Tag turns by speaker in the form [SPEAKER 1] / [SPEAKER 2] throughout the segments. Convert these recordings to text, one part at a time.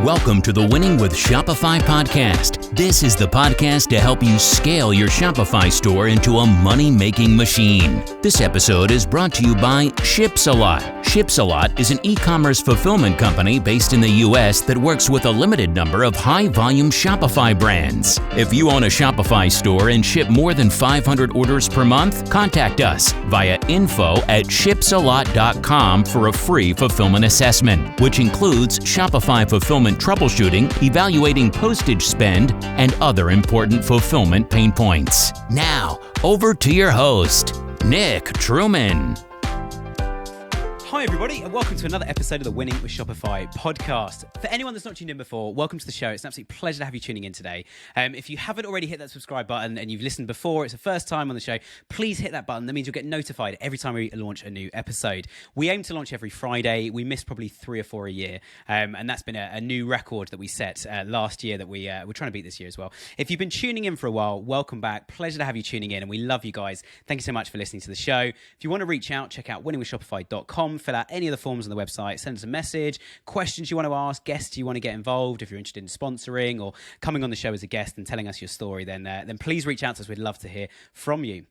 [SPEAKER 1] Welcome to the Winning with Shopify podcast. This is the podcast to help you scale your Shopify store into a money-making machine. This episode is brought to you by Shipsalot. Shipsalot is an e-commerce fulfillment company based in the U.S. that works with a limited number of high-volume Shopify brands. If you own a Shopify store and ship more than 500 orders per month, contact us via info@shipsalot.com for a free fulfillment assessment, which includes Shopify fulfillment troubleshooting, evaluating postage spend, and other important fulfillment pain points. Now, over to your host, Nick Truman.
[SPEAKER 2] Hi everybody, and welcome to another episode of the Winning with Shopify podcast. For anyone that's not tuned in before, welcome to the show. It's an absolute pleasure to have you tuning in today. If you haven't already hit that subscribe button and you've listened before, it's the first time on the show, please hit that button. That means you'll get notified every time we launch a new episode. We aim to launch every Friday. We miss probably 3 or 4 a year, and that's been a new record that we set last year that we're trying to beat this year as well. If you've been tuning in for a while, welcome back. Pleasure to have you tuning in, and we love you guys. Thank you so much for listening to the show. If you want to reach out, check out winningwithshopify.com. Fill out any of the forms on the website, send us a message, questions you want to ask, guests you want to get involved. If you're interested in sponsoring or coming on the show as a guest and telling us your story, then please reach out to us. We'd love to hear from you.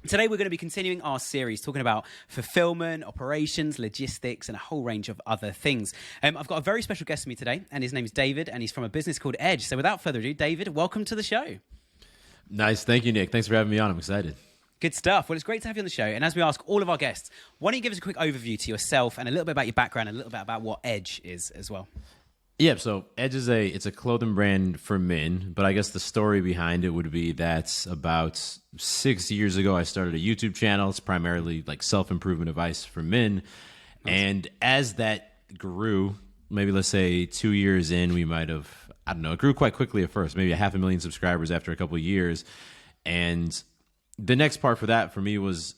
[SPEAKER 2] Today, we're going to be continuing our series talking about fulfillment, operations, logistics, and a whole range of other things. I've got a very special guest with me today, and his name's David, and he's from a business called Edge. So without further ado, David, welcome to the show.
[SPEAKER 3] Nice. Thank you, Nick. Thanks for having me on. I'm excited.
[SPEAKER 2] Good stuff. Well, it's great to have you on the show. And as we ask all of our guests, why don't you give us a quick overview to yourself and a little bit about your background and a little bit about what Edge is as well?
[SPEAKER 3] Yeah, so Edge is it's a clothing brand for men, but I guess the story behind it would be that about 6 years ago, I started a YouTube channel. It's primarily like self-improvement advice for men. Nice. And as that grew, maybe let's say 2 years in, we might have, I don't know, it grew quite quickly at first, maybe 500,000 subscribers after a couple of years. And the next part for that for me was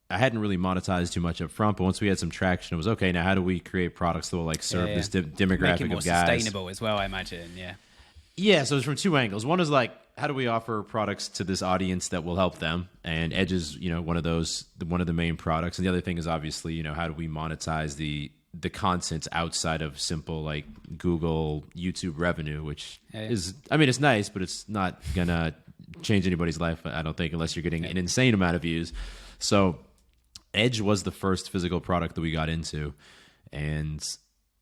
[SPEAKER 3] I hadn't really monetized too much up front, but once we had some traction, it was okay. Now, how do we create products that will like serve this demographic
[SPEAKER 2] Make it more
[SPEAKER 3] of guys?
[SPEAKER 2] Sustainable as well, I imagine.
[SPEAKER 3] Yeah. So it's from two angles. One is like, how do we offer products to this audience that will help them? And Edge is, one of those, one of the main products. And the other thing is obviously, how do we monetize the content outside of simple like Google, YouTube revenue, which is, I mean, it's nice, but it's not gonna change anybody's life, I don't think, unless you're getting an insane amount of views. So Edge was the first physical product that we got into. And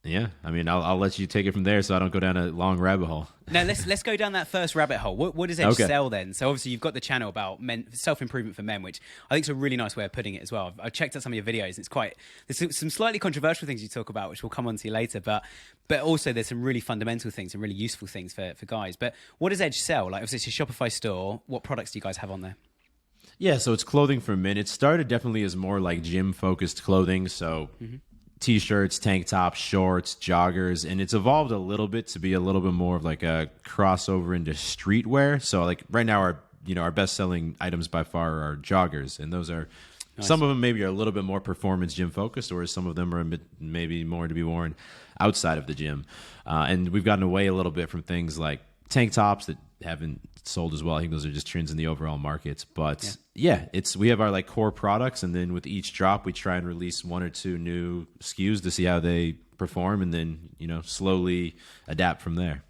[SPEAKER 3] yeah, I mean, I'll let you take it from there so I don't go down a long rabbit hole.
[SPEAKER 2] Now, let's go down that first rabbit hole. What does Edge sell then? So obviously you've got the channel about self-improvement for men, which I think is a really nice way of putting it as well. I've checked out some of your videos. And there's some slightly controversial things you talk about, which we'll come on to later, but also there's some really fundamental things and really useful things for guys. But what does Edge sell? Like, obviously it's a Shopify store. What products do you guys have on there?
[SPEAKER 3] Yeah, so it's clothing for men. It started definitely as more like gym-focused clothing, so T-shirts, tank tops, shorts, joggers, and it's evolved a little bit to be a little bit more of like a crossover into streetwear. So like right now our best-selling items by far are joggers, and those are some of them maybe are a little bit more performance gym focused, or some of them are a bit maybe more to be worn outside of the gym. And we've gotten away a little bit from things like tank tops that haven't sold as well. I think those are just trends in the overall market. But we have our like core products, and then with each drop we try and release 1 or 2 new SKUs to see how they perform, and then slowly adapt from there.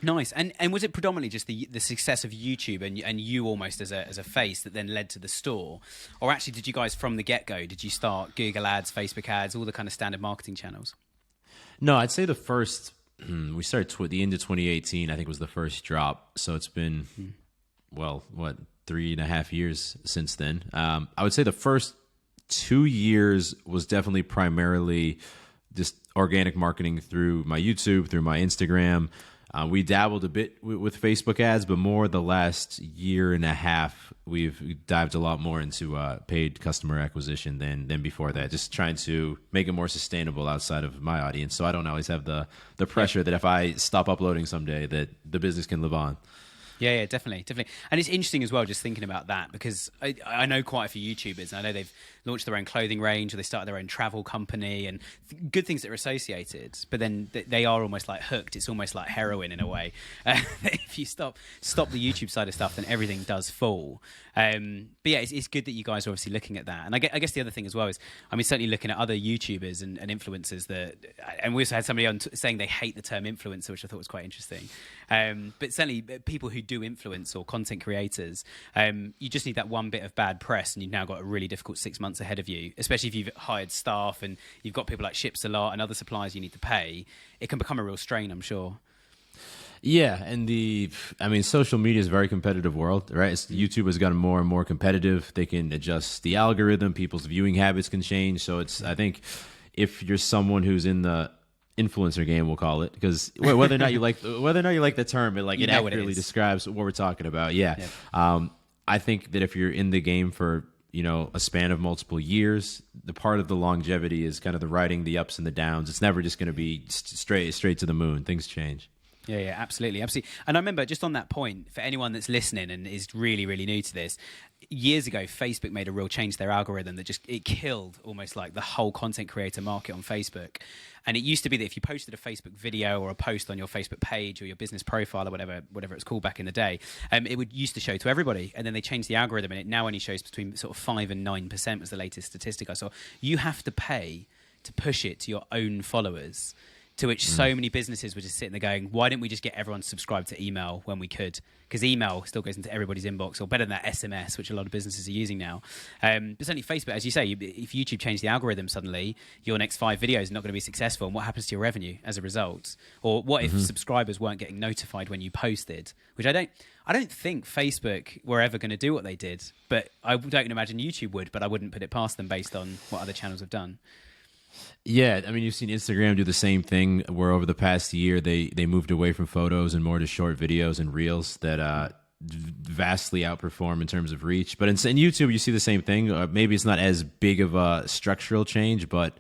[SPEAKER 2] Nice. And was it predominantly just the success of YouTube and you almost as a face that then led to the store? Or actually did you guys from the get-go, did you start Google ads, Facebook ads, all the kind of standard marketing channels?
[SPEAKER 3] No, I'd say the first we started the end of 2018, I think, was the first drop. So it's been, 3.5 years since then. I would say the first 2 years was definitely primarily just organic marketing through my YouTube, through my Instagram. We dabbled a bit with Facebook ads, but more the last year and a half, we've dived a lot more into paid customer acquisition than before that, just trying to make it more sustainable outside of my audience. So I don't always have the pressure that if I stop uploading someday that the business can live on.
[SPEAKER 2] Yeah, definitely. And it's interesting as well, just thinking about that, because I know quite a few YouTubers, and I know they've launched their own clothing range, or they started their own travel company, and good things that are associated, but then they are almost like hooked. It's almost like heroin in a way. If you stop the YouTube side of stuff, then everything does fall. But yeah, it's good that you guys are obviously looking at that. And I guess the other thing as well is, I mean, certainly looking at other YouTubers and influencers and we also had somebody on saying they hate the term influencer, which I thought was quite interesting. But certainly people who do influence or content creators, you just need that one bit of bad press and you've now got a really difficult 6 months ahead of you, especially if you've hired staff and you've got people like Ships a Lot and other suppliers you need to pay. It can become a real strain, I'm sure.
[SPEAKER 3] Yeah, and social media is a very competitive world, right? YouTube has gotten more and more competitive. They can adjust the algorithm. People's viewing habits can change. So I think if you're someone who's in the influencer game, we'll call it, because whether or not you like the term, it accurately describes what we're talking about. Yeah. I think that if you're in the game for a span of multiple years, the part of the longevity is kind of the riding the ups and the downs. It's never just going to be straight to the moon. Things change.
[SPEAKER 2] Yeah, absolutely. And I remember, just on that point, for anyone that's listening and is really, really new to this, years ago, Facebook made a real change to their algorithm that it killed almost like the whole content creator market on Facebook. And it used to be that if you posted a Facebook video or a post on your Facebook page or your business profile or whatever it's called back in the day, it used to show to everybody. And then they changed the algorithm and it now only shows between sort of 5 and 9% was the latest statistic I saw. You have to pay to push it to your own followers. To which so many businesses were just sitting there going, why didn't we just get everyone subscribed to email when we could? Because email still goes into everybody's inbox, or better than that, SMS, which a lot of businesses are using now. But certainly Facebook, as you say, if YouTube changed the algorithm suddenly, your next 5 videos are not going to be successful. And what happens to your revenue as a result? Or what if subscribers weren't getting notified when you posted? Which I don't think Facebook were ever going to do what they did. But I don't imagine YouTube would, but I wouldn't put it past them based on what other channels have done.
[SPEAKER 3] Yeah, I mean, you've seen Instagram do the same thing, where over the past year they moved away from photos and more to short videos and reels that vastly outperform in terms of reach. But in YouTube, you see the same thing. Maybe it's not as big of a structural change, but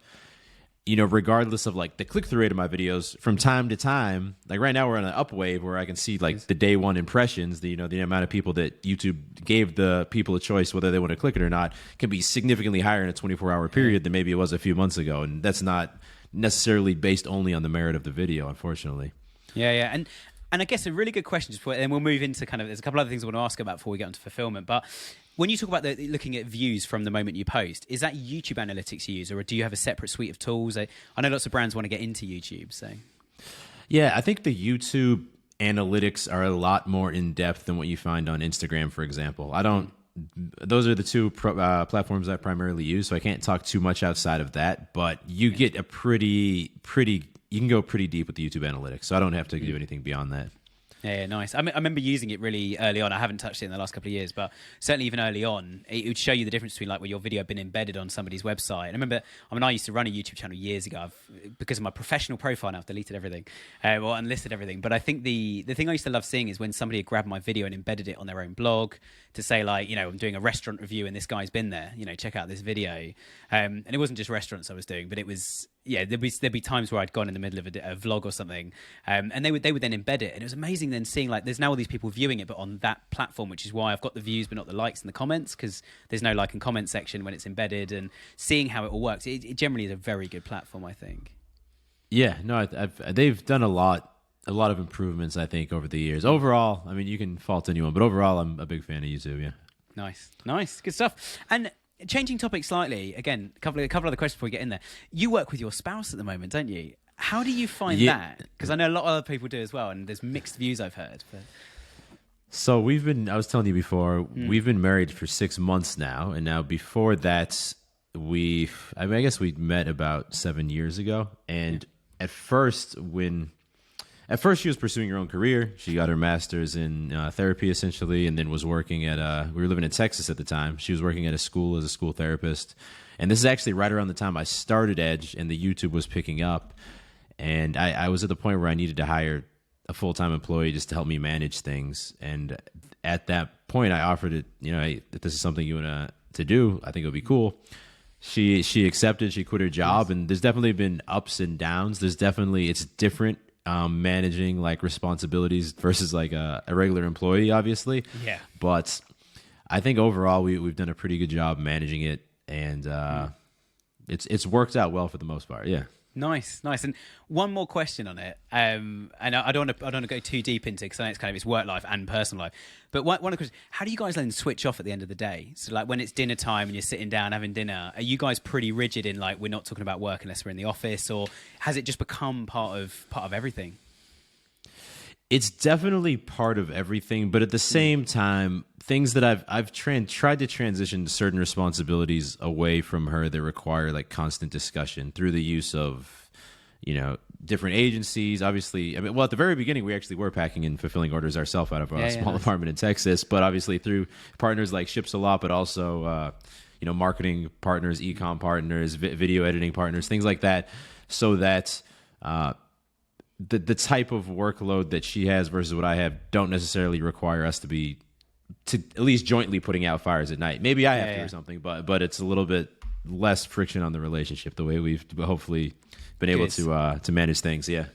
[SPEAKER 3] regardless of like the click-through rate of my videos, from time to time, like right now we're on an up wave where I can see like the day one impressions, the amount of people that YouTube gave the people a choice whether they want to click it or not can be significantly higher in a 24-hour period than maybe it was a few months ago. And that's not necessarily based only on the merit of the video, unfortunately.
[SPEAKER 2] Yeah. And I guess a really good question, and we'll move into there's a couple other things I want to ask about before we get onto fulfillment, but when you talk about looking at views from the moment you post, is that YouTube analytics you use, or do you have a separate suite of tools? I know lots of brands want to get into YouTube, so.
[SPEAKER 3] Yeah, I think the YouTube analytics are a lot more in-depth than what you find on Instagram, for example. Those are the two platforms I primarily use, so I can't talk too much outside of that, but you get a you can go pretty deep with the YouTube analytics, so I don't have to do anything beyond that.
[SPEAKER 2] Yeah, nice. I remember using it really early on. I haven't touched it in the last couple of years, but certainly even early on, it would show you the difference between like where your video had been embedded on somebody's website. And I used to run a YouTube channel years ago. Because of my professional profile now, I've deleted everything, or unlisted everything. But I think the thing I used to love seeing is when somebody had grabbed my video and embedded it on their own blog to say like, I'm doing a restaurant review and this guy's been there, check out this video. And it wasn't just restaurants I was doing, but it was, there'd be times where I'd gone in the middle of a vlog or something, and they would then embed it, and it was amazing then seeing like there's now all these people viewing it, but on that platform, which is why I've got the views but not the likes and the comments, because there's no like and comment section when it's embedded, and seeing how it all works, it generally is a very good platform, I think. Yeah,
[SPEAKER 3] no, they've done a lot of improvements, I think, over the years. Overall, I mean, you can fault anyone, but overall, I'm a big fan of YouTube. Yeah,
[SPEAKER 2] nice, good stuff. And changing topics slightly, again, a couple other questions before we get in there. You work with your spouse at the moment, don't you? How do you find that? Because I know a lot of other people do as well, and there's mixed views I've heard. But...
[SPEAKER 3] So I was telling you before, we've been married for 6 months now, and now before that, I guess we met about 7 years ago. And at first she was pursuing her own career. She got her master's in therapy, essentially, and then was working we were living in Texas at the time. She was working at a school as a school therapist. And this is actually right around the time I started Edge and the YouTube was picking up. And I was at the point where I needed to hire a full-time employee just to help me manage things. And at that point, I offered it, hey, if this is something you want to do, I think it would be cool. She accepted. She quit her job. And there's definitely been ups and downs. It's different managing like responsibilities versus like a regular employee, obviously.
[SPEAKER 2] Yeah.
[SPEAKER 3] But I think overall we've done a pretty good job managing it, and it's worked out well for the most part. Yeah.
[SPEAKER 2] Nice. And one more question on it. And I don't want to go too deep into it because I know it's kind of it's work life and personal life. But one of the questions: how do you guys then switch off at the end of the day? So like when it's dinner time and you're sitting down having dinner, are you guys pretty rigid in like we're not talking about work unless we're in the office, or has it just become part of everything?
[SPEAKER 3] It's definitely part of everything, but at the same time, things that I've tried to transition certain responsibilities away from her that require like constant discussion through the use of, different agencies. Obviously, at the very beginning, we actually were packing and fulfilling orders ourselves out of a small apartment in Texas, but obviously through partners like Ships a Lot, but also, marketing partners, e-com partners, video editing partners, things like that, so that the type of workload that she has versus what I have don't necessarily require us to at least jointly putting out fires at night. Maybe I have to or something, but it's a little bit less friction on the relationship the way we've hopefully been able to manage things. Yeah.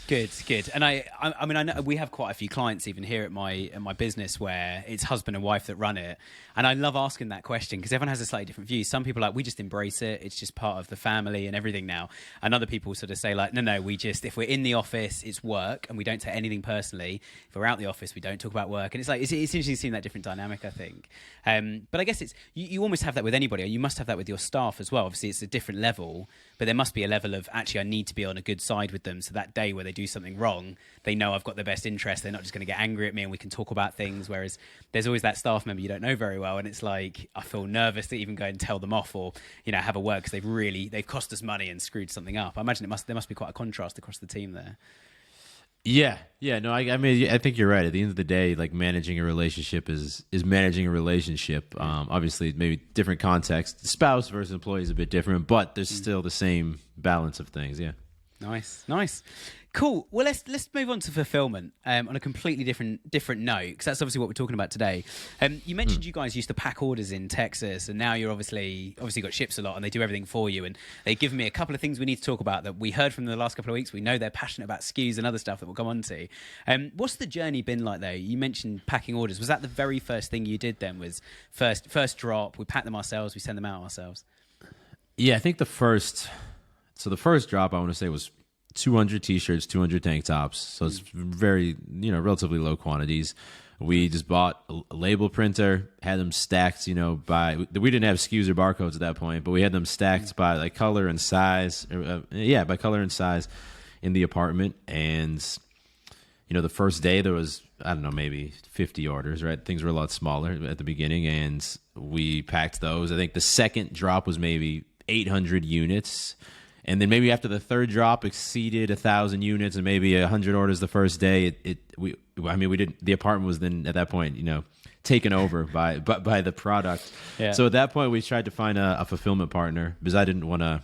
[SPEAKER 2] Good. And I mean, I know we have quite a few clients even here at my business where it's husband and wife that run it. And I love asking that question because everyone has a slightly different view. Some people are like, we just embrace it. It's just part of the family and everything now. And other people sort of say like, no, if we're in the office, it's work and we don't take anything personally. If we're out the office, we don't talk about work. And it's like, it's interesting seeing that different dynamic, I think. But I guess it's, you almost have that with anybody, or you must have that with your staff as well. Obviously it's a different level, but there must be a level of actually, I need to be on a good side with them. So that day where they do something wrong, they know I've got their best interest. They're not just going to get angry at me and we can talk about things. Whereas there's always that staff member you don't know very well. And it's like, I feel nervous to even go and tell them off or, have a word because they've cost us money and screwed something up. I imagine there must be quite a contrast across the team there.
[SPEAKER 3] Yeah. No, I mean, I think you're right. At the end of the day, like managing a relationship is managing a relationship. Obviously, maybe different context. Spouse versus employee is a bit different, but there's still the same balance of things. Yeah.
[SPEAKER 2] Nice. Cool. Well, let's move on to fulfillment on a completely different note, because that's obviously what we're talking about today. You mentioned you guys used to pack orders in Texas, and now you're obviously got Ships a Lot, and they do everything for you. And they've given me a couple of things we need to talk about that we heard from the last couple of weeks. We know they're passionate about SKUs and other stuff that we'll come on to. What's the journey been like, though? You mentioned packing orders. Was that the very first thing you did then? Was first drop? We pack them ourselves. We send them out ourselves.
[SPEAKER 3] Yeah, I think the first drop I want to say was 200 t-shirts, 200 tank tops. So it's very, relatively low quantities. We just bought a label printer, had them stacked, we didn't have SKUs or barcodes at that point, but we had them stacked by like color and size. By color and size in the apartment. And, the first day there was, I don't know, maybe 50 orders, right? Things were a lot smaller at the beginning, and we packed those. I think the second drop was maybe 800 units. And then maybe after the third drop exceeded 1,000 units and maybe 100 orders the first day, we didn't. The apartment was then at that point, taken over by the product. Yeah. So at that point, we tried to find a fulfillment partner because I didn't want to,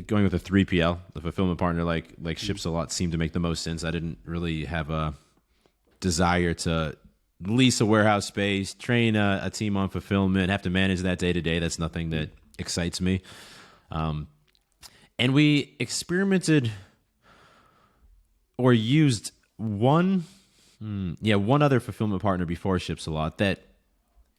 [SPEAKER 3] going with a 3PL, the fulfillment partner like Ships a Lot seemed to make the most sense. I didn't really have a desire to lease a warehouse space, train a team on fulfillment, have to manage that day to day. That's nothing that excites me. And we experimented or used one other fulfillment partner before Ships a Lot that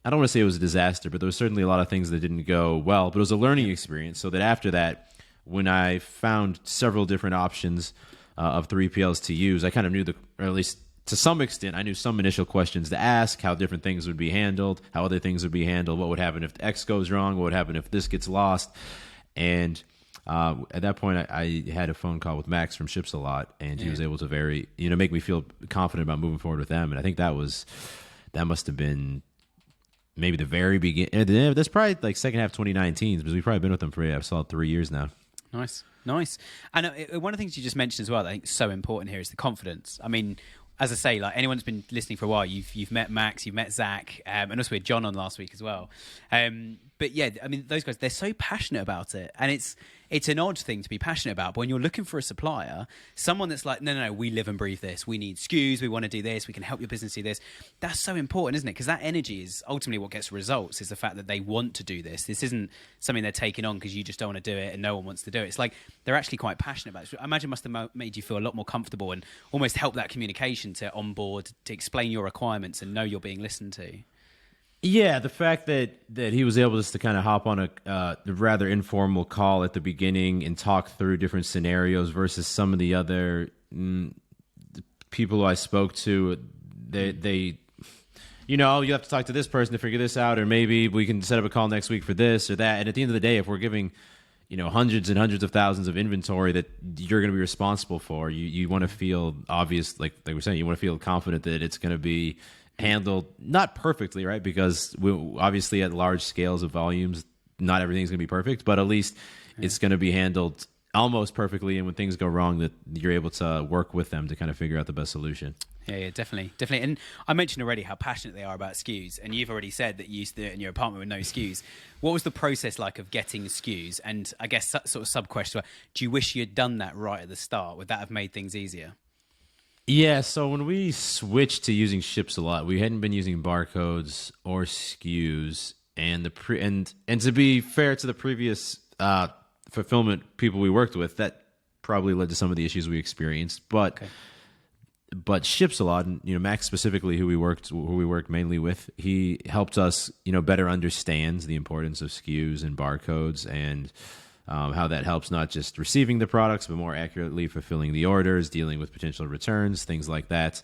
[SPEAKER 3] I don't want to say it was a disaster, but there was certainly a lot of things that didn't go well, but it was a learning experience. So that after that, when I found several different options of 3PLs to use, I kind of knew or at least to some extent, I knew some initial questions to ask, how different things would be handled, how other things would be handled, what would happen if X goes wrong, what would happen if this gets lost. And at that point, I had a phone call with Max from Ships a Lot, and he was able to make me feel confident about moving forward with them. And I think that must have been maybe the very beginning. That's probably like second half 2019, because we've probably been with them for a solid 3 years now.
[SPEAKER 2] Nice. And one of the things you just mentioned as well that I think is so important here is the confidence. I mean, as I say, like anyone who's been listening for a while, you've met Max, you've met Zach, and also we had John on last week as well. But yeah, I mean, those guys, they're so passionate about it, and it's it's an odd thing to be passionate about. But when you're looking for a supplier, someone that's like, no, we live and breathe this. We need SKUs. We want to do this. We can help your business do this. That's so important, isn't it? Because that energy is ultimately what gets results, is the fact that they want to do this. This isn't something they're taking on because you just don't want to do it and no one wants to do it. It's like they're actually quite passionate about it. I imagine it must have made you feel a lot more comfortable and almost help that communication to onboard, to explain your requirements and know you're being listened to.
[SPEAKER 3] Yeah, the fact that he was able just to kind of hop on a rather informal call at the beginning and talk through different scenarios versus some of the other people who I spoke to, they you have to talk to this person to figure this out, or maybe we can set up a call next week for this or that. And at the end of the day, if we're giving hundreds and hundreds of thousands of inventory that you're going to be responsible for, you want to feel obvious, like we're saying, you want to feel confident that it's going to be handled, not perfectly, right? Because we obviously at large scales of volumes, not everything's going to be perfect, but at least it's going to be handled almost perfectly. And when things go wrong, that you're able to work with them to kind of figure out the best solution.
[SPEAKER 2] Yeah, definitely. And I mentioned already how passionate they are about SKUs, and you've already said that you used to do it in your apartment with no SKUs. What was the process like of getting SKUs? And I guess sort of sub-question, do you wish you had done that right at the start? Would that have made things easier?
[SPEAKER 3] Yeah, so when we switched to using Ships a lot, we hadn't been using barcodes or SKUs, and and to be fair to the previous fulfillment people we worked with, that probably led to some of the issues we experienced. But Ships a lot, and Max specifically, who we worked mainly with, he helped us better understand the importance of SKUs and barcodes, and how that helps not just receiving the products, but more accurately fulfilling the orders, dealing with potential returns, things like that.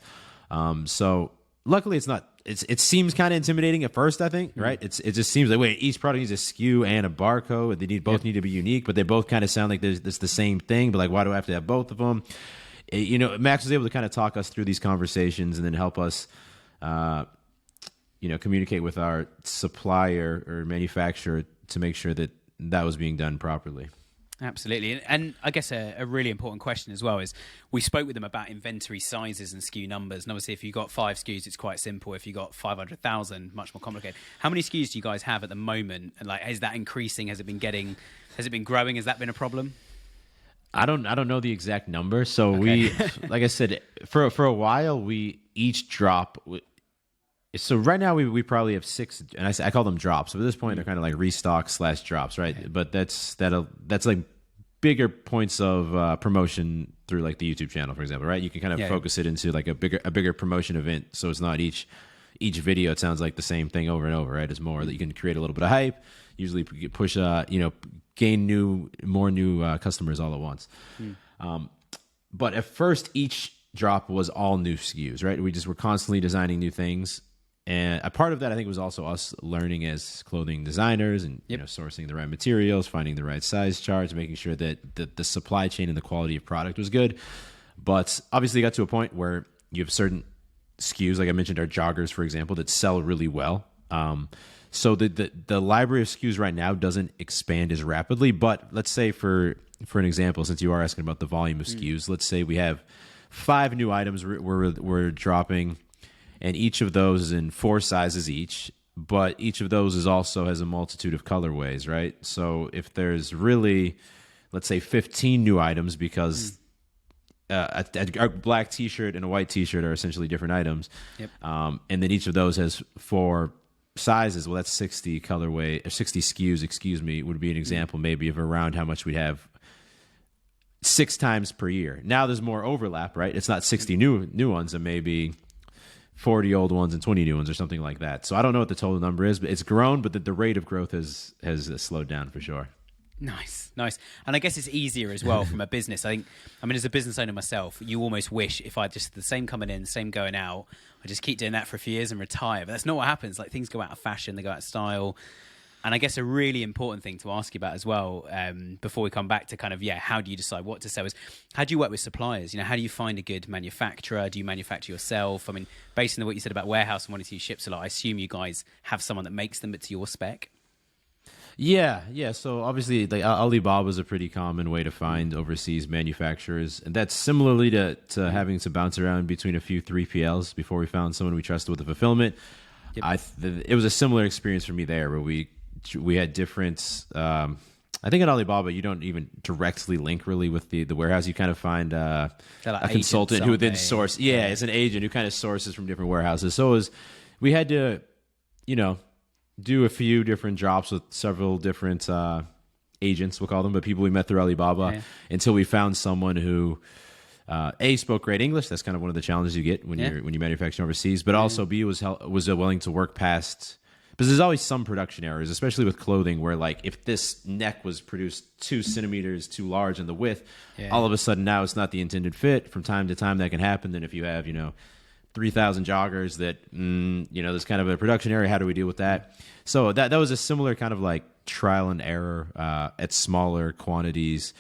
[SPEAKER 3] So luckily it seems kind of intimidating at first, I think, right? It just seems like, wait, each product needs a SKU and a barcode. They both need to be unique, but they both kind of sound like it's the same thing. But like, why do I have to have both of them? Max was able to kind of talk us through these conversations and then help us, communicate with our supplier or manufacturer to make sure that was being done properly.
[SPEAKER 2] Absolutely. And I guess a really important question as well is, we spoke with them about inventory sizes and SKU numbers. And obviously, if you've got 5 SKUs, it's quite simple. If you've got 500,000, much more complicated. How many SKUs do you guys have at the moment? And like, is that increasing? Has it been growing? Has that been a problem?
[SPEAKER 3] I don't know the exact number. So we, like I said, for a while, we each drop. So right now we probably have 6, and I call them drops. So at this point, they're kind of like restock / drops, right? Okay. But that's like bigger points of promotion through like the YouTube channel, for example, right? You can kind of focus it into like a bigger promotion event. So it's not each video. It sounds like the same thing over and over, right? It's more that you can create a little bit of hype, usually push, gain more new customers all at once. But at first, each drop was all new SKUs, right? We just were constantly designing new things. And a part of that, I think, was also us learning as clothing designers and sourcing the right materials, finding the right size charts, making sure that the supply chain and the quality of product was good. But obviously, it got to a point where you have certain SKUs, like I mentioned, our joggers, for example, that sell really well. So the library of SKUs right now doesn't expand as rapidly. But let's say for an example, since you are asking about the volume of SKUs, let's say we have 5 new items we're dropping, and each of those is in 4 sizes each, but each of those has a multitude of colorways, right? So if there's really, let's say 15 new items, because a black t-shirt and a white t-shirt are essentially different items, and then each of those has 4 sizes, well, that's 60 SKUs, would be an example maybe of around how much we'd have 6 times per year. Now there's more overlap, right? It's not 60 new ones, and maybe 40 old ones and 20 new ones or something like that. So I don't know what the total number is, but it's grown, but the rate of growth has slowed down for sure.
[SPEAKER 2] Nice. And I guess it's easier as well from a business. I mean, as a business owner myself, you almost wish if I just the same coming in, the same going out, I just keep doing that for a few years and retire. But that's not what happens. Like, things go out of fashion, they go out of style. And I guess a really important thing to ask you about as well, before we come back to kind of, how do you decide what to sell, is how do you work with suppliers? How do you find a good manufacturer? Do you manufacture yourself? I mean, based on what you said about warehouse and wanting to use Ships a lot, I assume you guys have someone that makes them, but to your spec.
[SPEAKER 3] Yeah. So obviously, like, Alibaba is a pretty common way to find overseas manufacturers, and that's similarly to having to bounce around between a few 3PLs before we found someone we trusted with the fulfillment. It was a similar experience for me there, where we had different I think at Alibaba, you don't even directly link really with the warehouse. You kind of find a consultant who then source. Yeah, it's an agent who kind of sources from different warehouses. So we had to, do a few different drops with several different agents, we'll call them, but people we met through Alibaba until we found someone who spoke great English. That's kind of one of the challenges you get when you manufacture overseas. But also B was willing to work past. Because there's always some production errors, especially with clothing, where like if this neck was produced 2 centimeters too large in the width, all of a sudden now it's not the intended fit. From time to time that can happen. Then if you have 3,000 joggers that there's kind of a production error. How do we deal with that? So that was a similar kind of like trial and error at smaller quantities.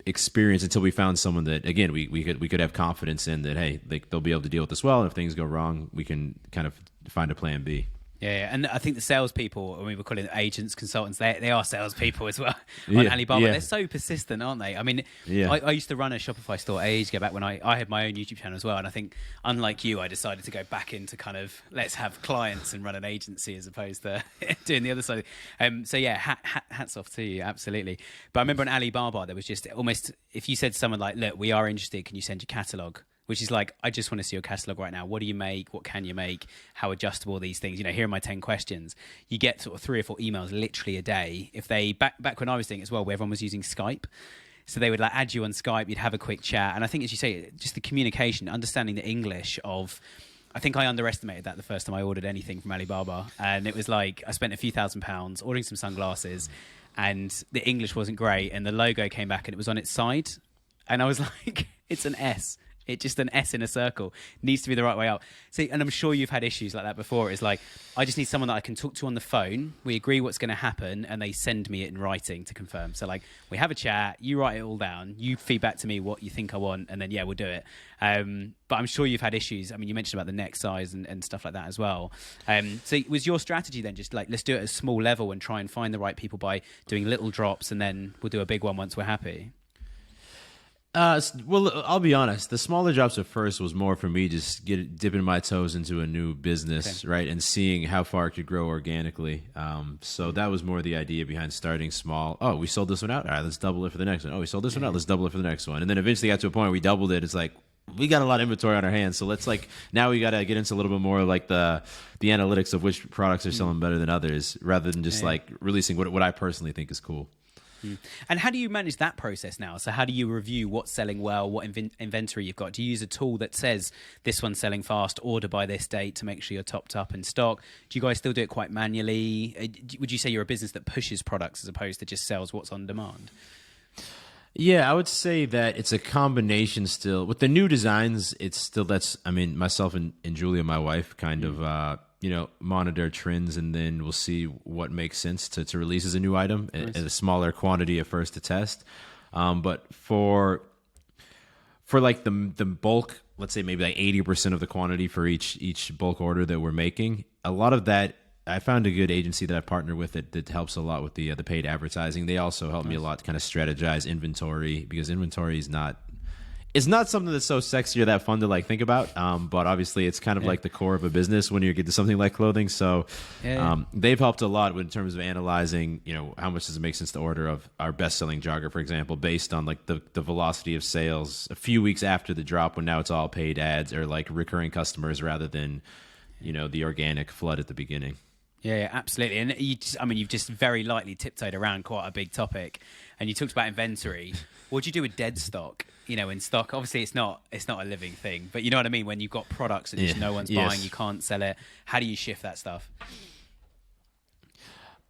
[SPEAKER 3] Experience until we found someone that again we could have confidence in that they'll be able to deal with this well, and if things go wrong, we can kind of find a plan B.
[SPEAKER 2] Yeah, and I think the salespeople, and we were calling them agents, consultants, they are salespeople as well on Alibaba. They're so persistent, aren't they? I mean, I used to run a Shopify store ages ago back when I had my own YouTube channel as well, and I think, unlike you, I decided to go back into kind of, let's have clients and run an agency as opposed to doing the other side. So yeah, hats off to you, absolutely. But I remember on Alibaba, there was just almost, if you said to someone like, look, we are interested, can you send your catalogue? Which is like, I just want to see your catalogue right now. What do you make? What can you make? How adjustable are these things? Here are my 10 questions. You get sort of 3 or 4 emails literally a day. If they, back when I was doing it as well, where everyone was using Skype. So they would like add you on Skype, you'd have a quick chat. And I think, as you say, just the communication, understanding the English of, I think I underestimated that the first time I ordered anything from Alibaba. And it was like, I spent a few £1,000s ordering some sunglasses and the English wasn't great. And the logo came back and it was on its side. And I was like, it's an S. It's just an S in a circle. Needs to be the right way up. See, and I'm sure you've had issues like that before. It's like, I just need someone that I can talk to on the phone. We agree what's going to happen, and they send me it in writing to confirm. So, like, we have a chat. You write it all down. You feed back to me what you think I want, and then, we'll do it. But I'm sure you've had issues. I mean, you mentioned about the neck size and stuff like that as well. So was your strategy then just like, let's do it at a small level and try and find the right people by doing little drops, and then we'll do a big one once we're happy?
[SPEAKER 3] Well, I'll be honest. The smaller drops at first was more for me just dipping my toes into a new business, right, and seeing how far it could grow organically. So that was more the idea behind starting small. Oh, we sold this one out. All right, let's double it for the next one. Oh, we sold this one out. Let's double it for the next one. And then eventually got to a point where we doubled it. It's like, we got a lot of inventory on our hands, so let's now we got to get into a little bit more like the analytics of which products are selling better than others, rather than just releasing what I personally think is cool.
[SPEAKER 2] And how do you manage that process now? So how do you review what's selling well, what inventory you've got? Do you use a tool that says this one's selling fast, order by this date to make sure you're topped up in stock? Do you guys still do it quite manually? Would you say you're a business that pushes products as opposed to just sells what's on demand?
[SPEAKER 3] Yeah, I would say that it's a combination still. With the new designs, it's still myself and Julia, my wife, kind of monitor trends, and then we'll see what makes sense to release as a new item at a smaller quantity at first to test. But for like the bulk, let's say maybe like 80% of the quantity for each bulk order that we're making, a lot of that, I found a good agency that I partner with that helps a lot with the paid advertising. They also help me a lot to kind of strategize inventory, because inventory is not something that's so sexy or that fun to think about. But obviously it's kind of like the core of a business when you get to something like clothing. So they've helped a lot in terms of analyzing, how much does it make sense to order of our best-selling jogger, for example, based on the velocity of sales a few weeks after the drop, when now it's all paid ads or recurring customers rather than, the organic flood at the beginning.
[SPEAKER 2] Yeah, absolutely. And you've just very lightly tiptoed around quite a big topic. And you talked about inventory. What do you do with dead stock? In stock, obviously it's not a living thing, but you know what I mean? When you've got products that just no one's buying, you can't sell it. How do you shift that stuff?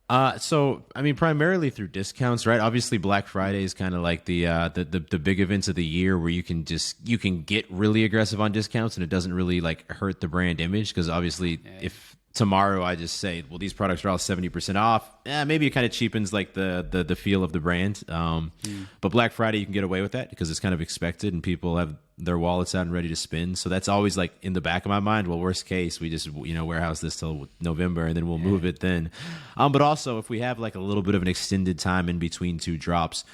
[SPEAKER 3] Primarily through discounts, right? Obviously Black Friday is kind of like the big events of the year where you can get really aggressive on discounts, and it doesn't really hurt the brand image, because obviously if tomorrow I just say, well, these products are all 70% off, maybe it kind of cheapens the feel of the brand. But Black Friday, you can get away with that because it's kind of expected and people have their wallets out and ready to spend. So that's always in the back of my mind. Well, worst case, we just, warehouse this till November and then we'll move it then. But also if we have a little bit of an extended time in between two drops,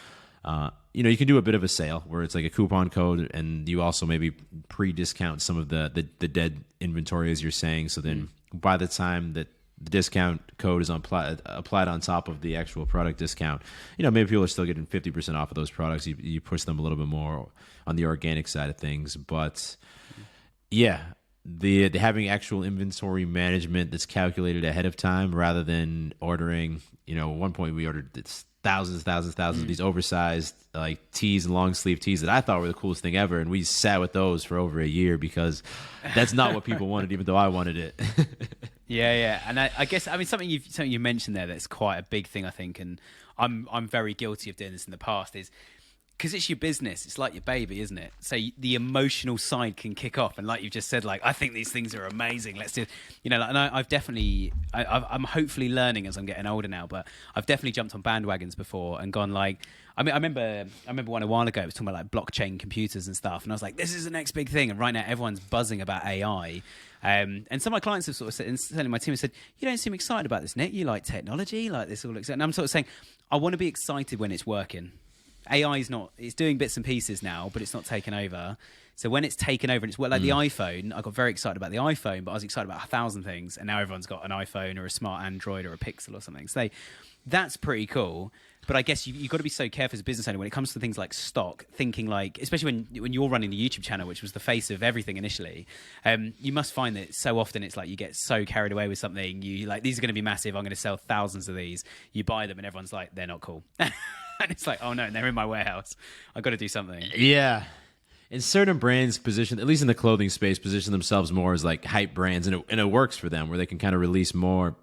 [SPEAKER 3] you can do a bit of a sale where it's a coupon code, and you also maybe pre-discount some of the dead inventory, as you're saying. So then by the time that the discount code is applied on top of the actual product discount. Maybe people are still getting 50% off of those products. You push them a little bit more on the organic side of things. But yeah, the having actual inventory management that's calculated ahead of time rather than ordering, at one point we ordered thousands of these oversized like tees and long sleeve tees that I thought were the coolest thing ever. And we sat with those for over a year because that's not what people wanted, even though I wanted it.
[SPEAKER 2] Yeah. And I guess, something you mentioned there that's quite a big thing, I think, and I'm very guilty of doing this in the past, is because it's your business, it's like your baby, isn't it? So the emotional side can kick off, and like you've just said, like, I think these things are amazing. Let's do, and I've definitely, I'm hopefully learning as I'm getting older now, but I've definitely jumped on bandwagons before and gone like, I remember one a while ago. It was talking about like blockchain computers and stuff, and I was like, this is the next big thing. And right now, everyone's buzzing about AI. And some of my clients have sort of said, and certainly my team have said, you don't seem excited about this, Nick. You like technology, like this all looks. And I'm sort of saying, I want to be excited when it's working. AI is not, it's doing bits and pieces now, but it's not taken over. So when it's taken over and it's like the iPhone, I got very excited about the iPhone, but I was excited about 1,000 things. And now everyone's got an iPhone or a smart Android or a Pixel or something. So that's pretty cool. But I guess you've got to be so careful as a business owner when it comes to things like stock, thinking like, especially when you're running the YouTube channel, which was the face of everything initially, you must find that so often it's like you get so carried away with something. You like, these are going to be massive. I'm going to sell thousands of these. You buy them and everyone's like, they're not cool. And it's like, oh no, they're in my warehouse. I've got to do something.
[SPEAKER 3] Yeah. And certain brands position, at least in the clothing space, position themselves more as like hype brands, and it works for them where they can kind of release more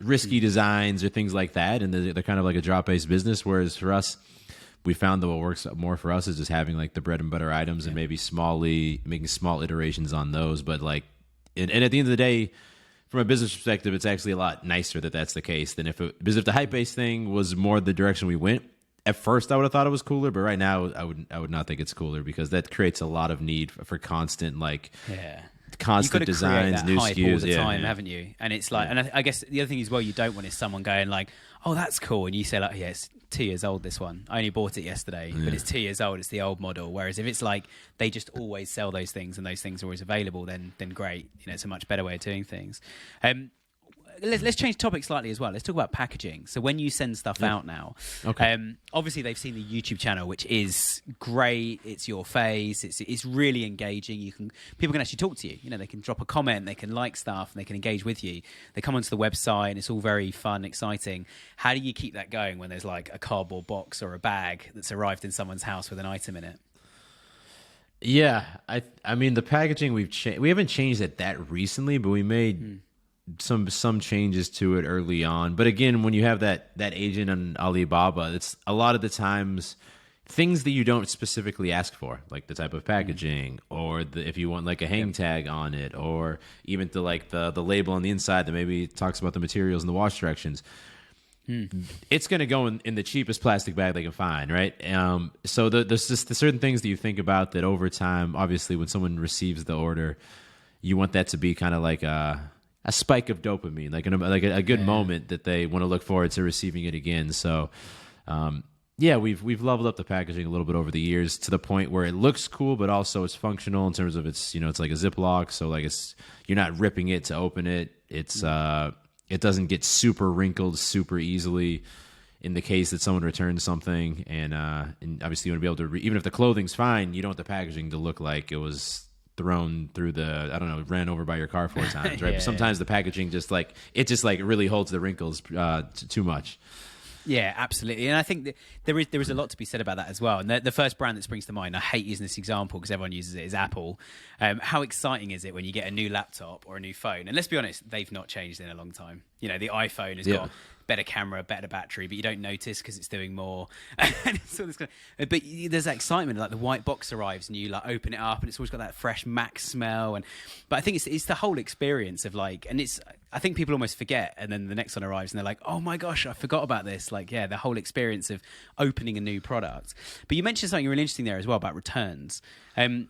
[SPEAKER 3] risky designs or things like that, and they're kind of like a drop-based business. Whereas for us, we found that what works more for us is just having like the bread and butter items and maybe making small iterations on those. But like, and at the end of the day, from a business perspective, it's actually a lot nicer that that's the case than because if the hype-based thing was more the direction we went. At first, I would have thought it was cooler, but right now, I would not think it's cooler because that creates a lot of need for constant constant designs, new SKUs
[SPEAKER 2] all the time, haven't you? And it's like, and I guess the other thing as well, you don't want is someone going like, "Oh, that's cool," and you say like, "Yeah, it's 2 years old. This one, I only bought it yesterday, but it's 2 years old. It's the old model." Whereas if it's like they just always sell those things and those things are always available, then great. It's a much better way of doing things. Let's change topic slightly as well. Let's talk about packaging. So when you send stuff out now, obviously they've seen the YouTube channel, which is great. It's your face. It's really engaging. People can actually talk to you. They can drop a comment, they can like stuff, and they can engage with you. They come onto the website, and it's all very fun, exciting. How do you keep that going when there's like a cardboard box or a bag that's arrived in someone's house with an item in it?
[SPEAKER 3] Yeah, I mean the packaging we haven't changed it that recently, but we made some changes to it early on. But again, when you have that agent on Alibaba, it's a lot of the times things that you don't specifically ask for, like the type of packaging or if you want like a hang tag on it, or even the label on the inside that maybe talks about the materials and the wash directions. It's going to go in the cheapest plastic bag they can find, right? So there's just the certain things that you think about that over time, obviously when someone receives the order, you want that to be kind of like a spike of dopamine, like a good moment that they want to look forward to receiving it again. So, we've leveled up the packaging a little bit over the years to the point where it looks cool, but also it's functional in terms of it's like a Ziploc. So like you're not ripping it to open it. It doesn't get super wrinkled super easily in the case that someone returns something. And obviously you want to be able to, even if the clothing's fine, you don't want the packaging to look like it was thrown through ran over by your car 4 times, right? But sometimes the packaging just really holds the wrinkles too much.
[SPEAKER 2] Yeah, absolutely. And I think that there is a lot to be said about that as well. And the first brand that springs to mind, I hate using this example because everyone uses it, is Apple. How exciting is it when you get a new laptop or a new phone? And let's be honest, they've not changed in a long time. The iPhone has got better camera, better battery, but you don't notice because it's doing more. And but there's that excitement, like the white box arrives and you like open it up and it's always got that fresh Mac smell. But I think it's the whole experience of like, and I think people almost forget, and then the next one arrives and they're like, oh my gosh, I forgot about this. Like, the whole experience of opening a new product. But you mentioned something really interesting there as well about returns. And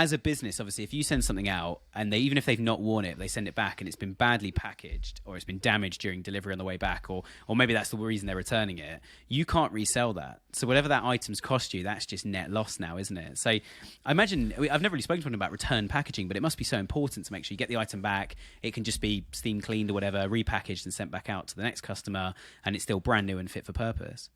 [SPEAKER 2] as a business, obviously, if you send something out and even if they've not worn it, they send it back and it's been badly packaged or it's been damaged during delivery on the way back, or maybe that's the reason they're returning it, you can't resell that. So whatever that item's cost you, that's just net loss now, isn't it? So I imagine, I've never really spoken to anyone about return packaging, but it must be so important to make sure you get the item back. It can just be steam cleaned or whatever, repackaged and sent back out to the next customer, and it's still brand new and fit for purpose.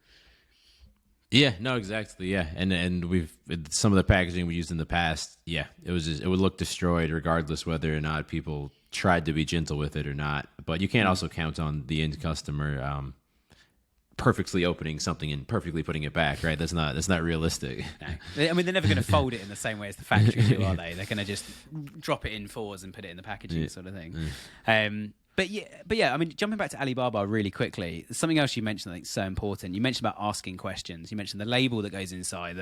[SPEAKER 3] Yeah, no, exactly. Yeah, and we've some of the packaging we used in the past. Yeah, it would look destroyed regardless whether or not people tried to be gentle with it or not. But you can't also count on the end customer perfectly opening something and perfectly putting it back, right? That's not realistic.
[SPEAKER 2] No. I mean, they're never going to fold it in the same way as the factory do, are they? They're going to just drop it in fours and put it in the packaging sort of thing. But yeah, I mean, jumping back to Alibaba really quickly, something else you mentioned I think is so important. You mentioned about asking questions. You mentioned the label that goes inside,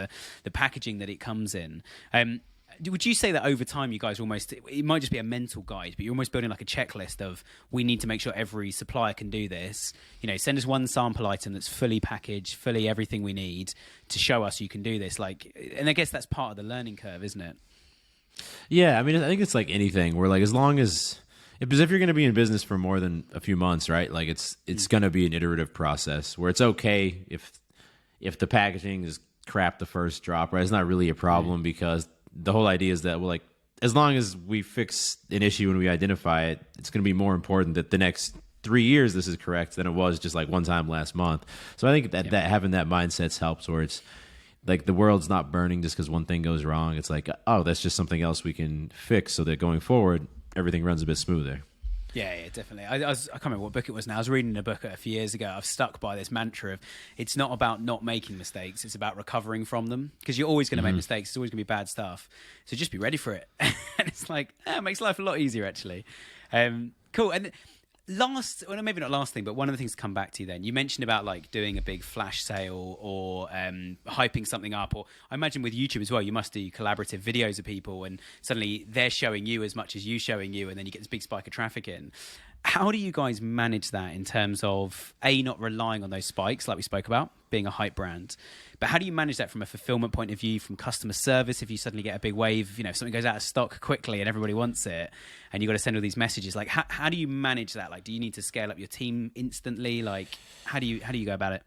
[SPEAKER 2] the packaging that it comes in. Would you say that over time you guys almost, it might just be a mental guide, but you're almost building like a checklist of, we need to make sure every supplier can do this. You know, send us one sample item that's fully packaged, fully everything we need to show us you can do this. And I guess that's part of the learning curve, isn't it?
[SPEAKER 3] Yeah, I mean, I think it's like anything where like as long as, because if you're going to be in business for more than a few months, right? Like it's going to be an iterative process where it's okay if the packaging is crap the first drop, right? It's not really a problem because the whole idea is that, well, like as long as we fix an issue and we identify it, it's going to be more important that the next 3 years this is correct than it was just like one time last month. So I think that having that mindset helps, where it's like the world's not burning just because one thing goes wrong. It's like, oh, that's just something else we can fix so that going forward everything runs a bit smoother.
[SPEAKER 2] Yeah, definitely. I can't remember what book it was now. I was reading a book a few years ago. I've stuck by this mantra of, it's not about not making mistakes, it's about recovering from them, because you're always going to make mistakes. It's always going to be bad stuff. So just be ready for it. And it's like, it makes life a lot easier, actually. Cool. And maybe not last thing, but one of the things to come back to then, you mentioned about like doing a big flash sale or hyping something up, or I imagine with YouTube as well, you must do collaborative videos of people and suddenly they're showing you as much as you showing you, and then you get this big spike of traffic in. How do you guys manage that in terms of not relying on those spikes like we spoke about, being a hype brand, but how do you manage that from a fulfillment point of view, from customer service? If you suddenly get a big wave, if something goes out of stock quickly and everybody wants it and you've got to send all these messages, like how do you manage that? Like, do you need to scale up your team instantly? Like, how do you go about it?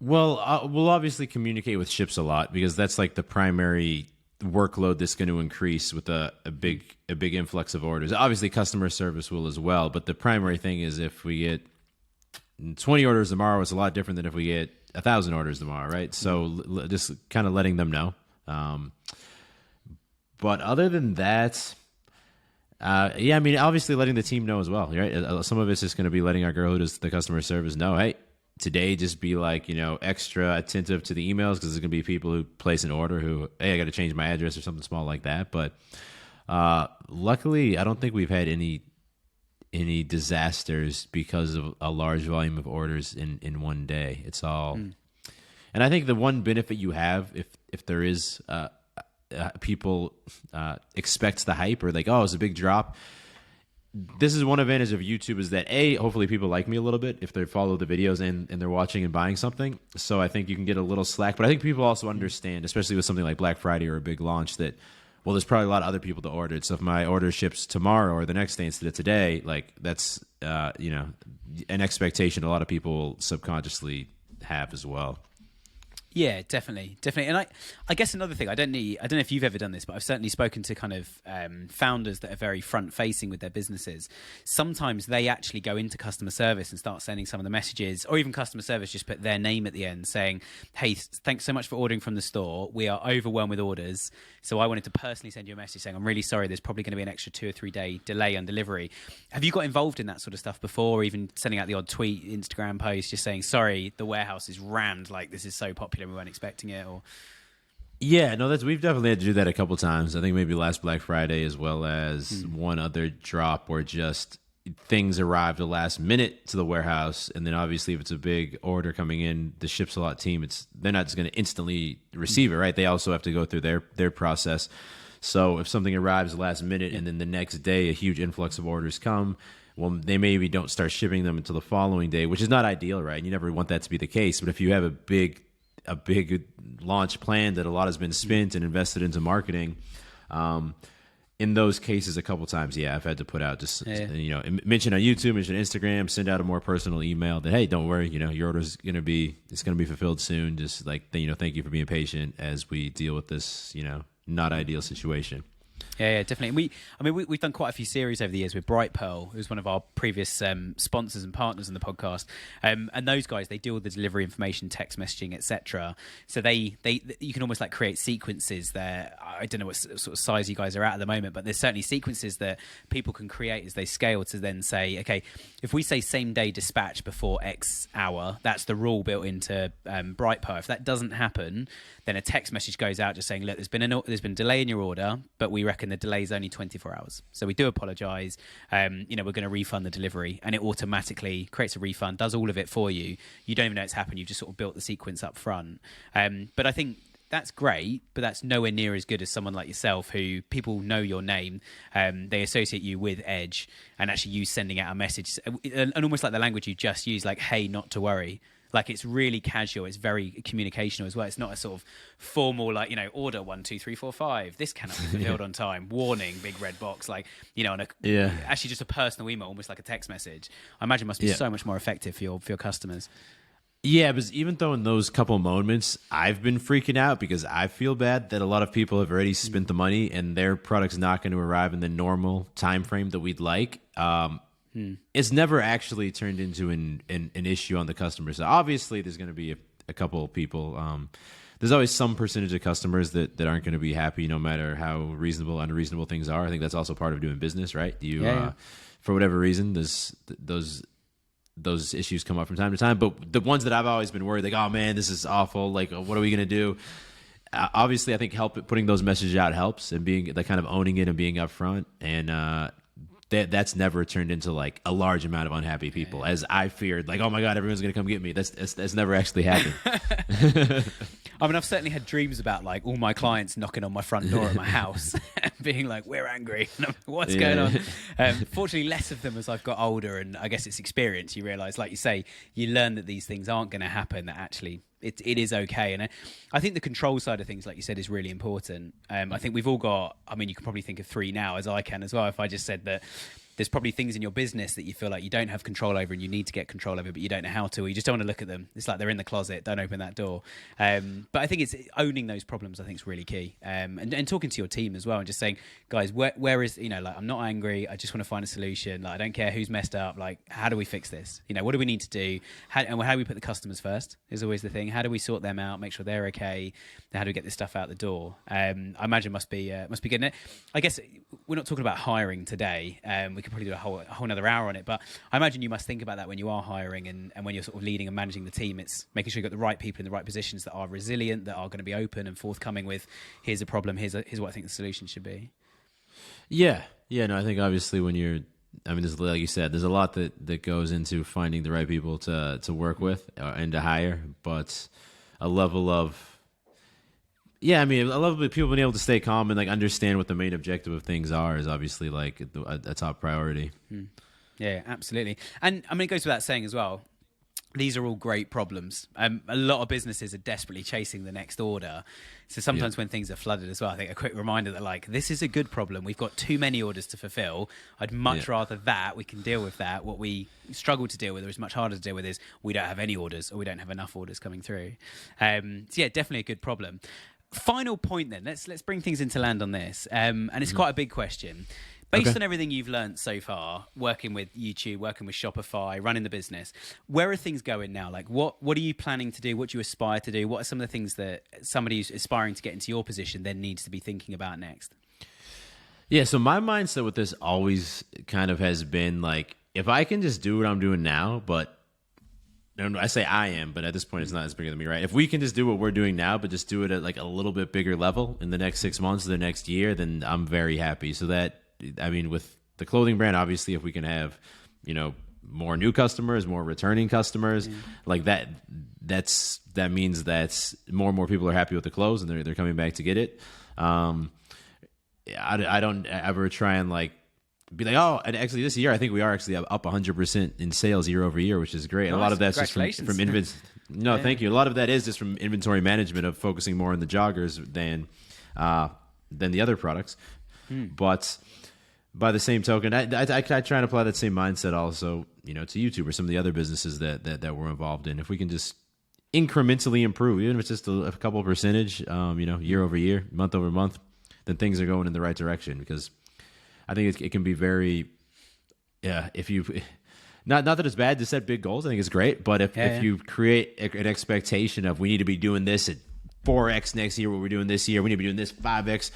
[SPEAKER 3] Well, we'll obviously communicate with ships a lot because that's like the primary workload that's going to increase with a big influx of orders. Obviously, customer service will as well, but the primary thing is if we get 20 orders tomorrow, it's a lot different than if we get 1,000 orders tomorrow, right? So just kind of letting them know. But other than that, I mean, obviously letting the team know as well, right? Some of it's just going to be letting our girl who does the customer service know, hey, today just be like, extra attentive to the emails because there's going to be people who place an order who, hey, I got to change my address or something small like that. But luckily, I don't think we've had any disasters because of a large volume of orders in one day. It's all, and I think the one benefit you have if there is people expect the hype or like, oh, it's a big drop. This is one advantage of YouTube is that hopefully people like me a little bit if they follow the videos and they're watching and buying something. So I think you can get a little slack, but I think people also understand, especially with something like Black Friday or a big launch, that well, there's probably a lot of other people to order it. So if my order ships tomorrow or the next day instead of today, like that's, an expectation a lot of people subconsciously have as well.
[SPEAKER 2] Yeah, definitely. And I guess another thing, I don't know if you've ever done this, but I've certainly spoken to kind of founders that are very front facing with their businesses. Sometimes they actually go into customer service and start sending some of the messages, or even customer service just put their name at the end saying, hey, thanks so much for ordering from the store. We are overwhelmed with orders. So I wanted to personally send you a message saying, I'm really sorry, there's probably going to be an extra 2 or 3 day delay on delivery. Have you got involved in that sort of stuff before, or even sending out the odd tweet, Instagram post, just saying, sorry, the warehouse is rammed, like this is so popular we weren't expecting it? Or
[SPEAKER 3] yeah, no, we've definitely had to do that a couple times. I think maybe last Black Friday as well as one other drop where just things arrived the last minute to the warehouse, and then obviously if it's a big order coming in, the Ships a Lot team, they're not just going to instantly receive it, right? They also have to go through their process. So if something arrives last minute and then the next day a huge influx of orders come, well, they maybe don't start shipping them until the following day, which is not ideal, right? You never want that to be the case. But if you have a big a big launch plan that a lot has been spent and invested into marketing. In those cases, a couple times, I've had to put out just mention on YouTube, mention on Instagram, send out a more personal email that, hey, don't worry, your order's gonna be fulfilled soon. Just like thank you for being patient as we deal with this not ideal situation.
[SPEAKER 2] Yeah, definitely. We've done quite a few series over the years with Bright Pearl, who's one of our previous sponsors and partners in the podcast. And those guys, they deal with the delivery information, text messaging, etc. So they you can almost like create sequences there. I don't know what sort of size you guys are at the moment, but there's certainly sequences that people can create as they scale to then say, okay, if we say same day dispatch before X hour, that's the rule built into Bright Pearl. If that doesn't happen, then a text message goes out just saying, look, there's been a delay in your order, but we reckon the delay is only 24 hours. So we do apologize. We're going to refund the delivery, and it automatically creates a refund, does all of it for you. You don't even know it's happened. You've just sort of built the sequence up front. But I think that's great, but that's nowhere near as good as someone like yourself who people know your name. They associate you with Edge, and actually you sending out a message and almost like the language you just used, like, hey, not to worry. Like, it's really casual. It's very communicational as well. It's not a sort of formal, like, order 1, 2, 3, 4, 5. This cannot be fulfilled on time. Warning, big red box. Like, actually just a personal email, almost like a text message. I imagine it must be so much more effective for your customers.
[SPEAKER 3] Yeah, because even though in those couple moments I've been freaking out because I feel bad that a lot of people have already spent the money and their product's not going to arrive in the normal time frame that we'd like. It's never actually turned into an issue on the customer side. Obviously, there's going to be a couple of people. There's always some percentage of customers that aren't going to be happy, no matter how reasonable, unreasonable things are. I think that's also part of doing business, right? For whatever reason, those issues come up from time to time. But the ones that I've always been worried, like, oh man, this is awful. Like, what are we going to do? Obviously, I think putting those messages out helps, and being like kind of owning it and being upfront, and that's never turned into like a large amount of unhappy people, as I feared. Like, oh my God, everyone's gonna come get me. That's never actually happened.
[SPEAKER 2] I mean, I've certainly had dreams about like all my clients knocking on my front door at my house, and being like, "We're angry. What's going on?" Fortunately, less of them as I've got older, and I guess it's experience. You realise, like you say, you learn that these things aren't going to happen. That actually it is okay. And I think the control side of things, like you said, is really important. I think we've all got, I mean, you can probably think of 3 now, as I can as well, if I just said that there's probably things in your business that you feel like you don't have control over and you need to get control over, but you don't know how to, or you just don't want to look at them. It's like they're in the closet, don't open that door. But I think it's owning those problems, I think, is really key. And talking to your team as well, and just saying, guys, where is, like, I'm not angry, I just want to find a solution. Like, I don't care who's messed up. Like, how do we fix this? What do we need to do? How do we put the customers first is always the thing. How do we sort them out, make sure they're okay? How do we get this stuff out the door? I imagine must be good. And I guess we're not talking about hiring today. We could probably do a whole another hour on it, but I imagine you must think about that when you are hiring and when you're sort of leading and managing the team. It's making sure you've got the right people in the right positions that are resilient, that are going to be open and forthcoming with, here's a problem, here's what I think the solution should be.
[SPEAKER 3] No, I think obviously there's, like you said, there's a lot that goes into finding the right people to work with and to hire, but a level of people being able to stay calm and like understand what the main objective of things are is obviously like a top priority.
[SPEAKER 2] Yeah, absolutely. And I mean, it goes without saying as well, these are all great problems. A lot of businesses are desperately chasing the next order. So sometimes when things are flooded as well, I think a quick reminder that like, this is a good problem. We've got too many orders to fulfill. I'd much rather that we can deal with that. What we struggle to deal with, or is much harder to deal with, is we don't have any orders, or we don't have enough orders coming through. So yeah, definitely a good problem. Final point then, let's bring things into land on this. And it's quite a big question. Based on everything you've learned so far, working with YouTube, working with Shopify, running the business, where are things going now? Like, what are you planning to do? What do you aspire to do? What are some of the things that somebody who's aspiring to get into your position then needs to be thinking about next?
[SPEAKER 3] Yeah, so my mindset with this always kind of has been like, if I can just do what I'm doing now, but I say I am, but at this point it's not as bigger than me, right? If we can just do what we're doing now, but just do it at like a little bit bigger level in the next 6 months or the next year, then I'm very happy. So that, I mean, with the clothing brand, obviously, if we can have, more new customers, more returning customers, like that means that more and more people are happy with the clothes and they're coming back to get it. I don't ever try and like be like, oh, and actually this year I think we are actually up 100% in sales year over year, which is great. And a lot of that's just from No, thank you. A lot of that is just from inventory management of focusing more on the joggers than the other products. But by the same token, I try and apply that same mindset also, to YouTube or some of the other businesses that we're involved in. If we can just incrementally improve, even if it's just a couple percentage, year over year, month over month, then things are going in the right direction. Because I think it can be very, if you. Not that it's bad to set big goals. I think it's great. But if you create an expectation of we need to be doing this at 4x next year, what we're doing this year, we need to be doing this 5x,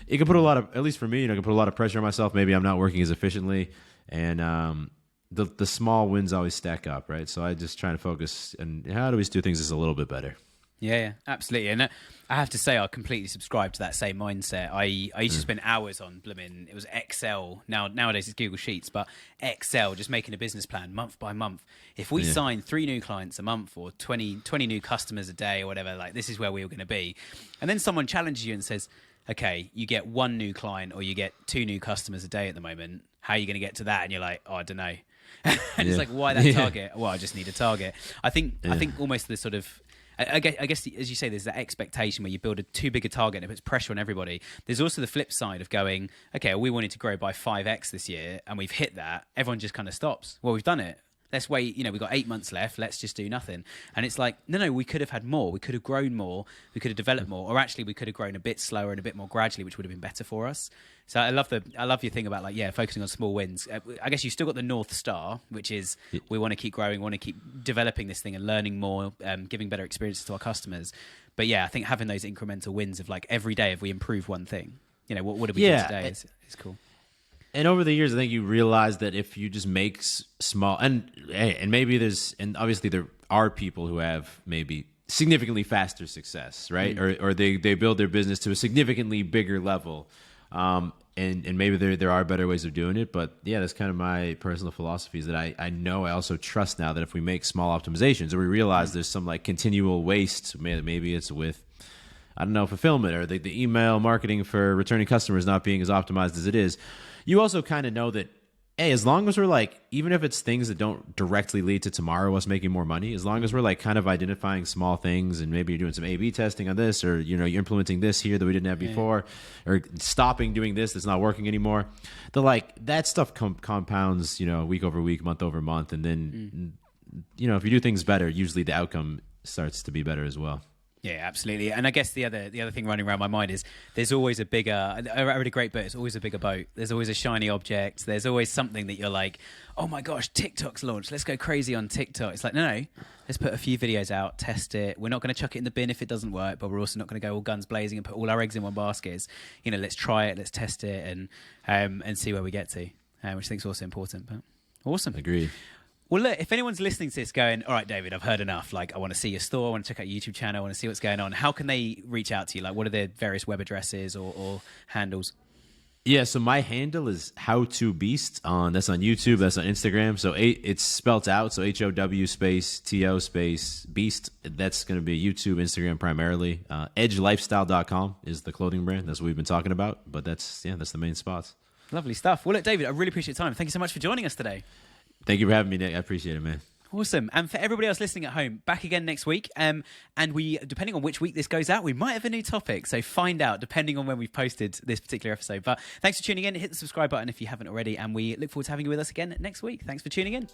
[SPEAKER 3] it can put a lot of, at least for me, it can put a lot of pressure on myself. Maybe I'm not working as efficiently. And the small wins always stack up, right? So I just try to focus on how do we do things just a little bit better.
[SPEAKER 2] Yeah, absolutely. And I have to say, I completely subscribe to that same mindset. I used to spend hours on it was Excel. Nowadays it's Google Sheets, but Excel, just making a business plan month by month. If we sign 3 new clients a month or 20 new customers a day or whatever, like this is where we were going to be. And then someone challenges you and says, okay, you get 1 new client or you get 2 new customers a day at the moment. How are you going to get to that? And you're like, oh, I don't know. And it's like, why that target? Well, I just need a target. I think almost the sort of, I guess, as you say, there's that expectation where you build a too big a target and it puts pressure on everybody. There's also the flip side of going, okay, we wanted to grow by 5x this year and we've hit that. Everyone just kind of stops. Well, we've done it. Let's wait. We've got 8 months left. Let's just do nothing. And it's like, no, we could have had more. We could have grown more. We could have developed more. Or actually, we could have grown a bit slower and a bit more gradually, which would have been better for us. So I love your thing about focusing on small wins. I guess you still got the North Star, which is we want to keep growing, want to keep developing this thing and learning more, giving better experiences to our customers. But I think having those incremental wins of like every day, if we improve one thing, what have we done today is cool.
[SPEAKER 3] And over the years, I think you realize that if you just make small, and maybe and obviously there are people who have maybe significantly faster success, right? Or they build their business to a significantly bigger level. And maybe there are better ways of doing it. But that's kind of my personal philosophy is that I know I also trust now that if we make small optimizations or we realize there's some like continual waste, maybe it's with, I don't know, fulfillment or the email marketing for returning customers not being as optimized as it is. You also kind of know that, hey, as long as we're like, even if it's things that don't directly lead to tomorrow us making more money, as long as we're like kind of identifying small things and maybe you're doing some A/B testing on this or, you're implementing this here that we didn't have before or stopping doing this that's not working anymore. That stuff compounds, week over week, month over month. And then, if you do things better, usually the outcome starts to be better as well.
[SPEAKER 2] Yeah, absolutely. And I guess the other thing running around my mind is there's always a bigger, I read a great boat, it's always a bigger boat. There's always a shiny object. There's always something that you're like, oh my gosh, TikTok's launched. Let's go crazy on TikTok. It's like, no, let's put a few videos out, test it. We're not going to chuck it in the bin if it doesn't work, but we're also not going to go all guns blazing and put all our eggs in one basket. Let's try it, let's test it and see where we get to, which I think is also important. But awesome.
[SPEAKER 3] Agreed.
[SPEAKER 2] Well, look, if anyone's listening to this going, all right, David, I've heard enough. Like, I want to see your store. I want to check out your YouTube channel. I want to see what's going on. How can they reach out to you? Like, what are their various web addresses or handles?
[SPEAKER 3] Yeah, so my handle is HowToBeast. That's on YouTube. That's on Instagram. So it's spelt out. So HOW space TO space Beast. That's going to be YouTube, Instagram primarily. EdgeLifestyle.com is the clothing brand. That's what we've been talking about. But that's the main spots.
[SPEAKER 2] Lovely stuff. Well, look, David, I really appreciate your time. Thank you so much for joining us today.
[SPEAKER 3] Thank you for having me, Nick. I appreciate it, man.
[SPEAKER 2] Awesome. And for everybody else listening at home, back again next week. And we, depending on which week this goes out, we might have a new topic. So find out depending on when we've posted this particular episode. But thanks for tuning in. Hit the subscribe button if you haven't already. And we look forward to having you with us again next week. Thanks for tuning in.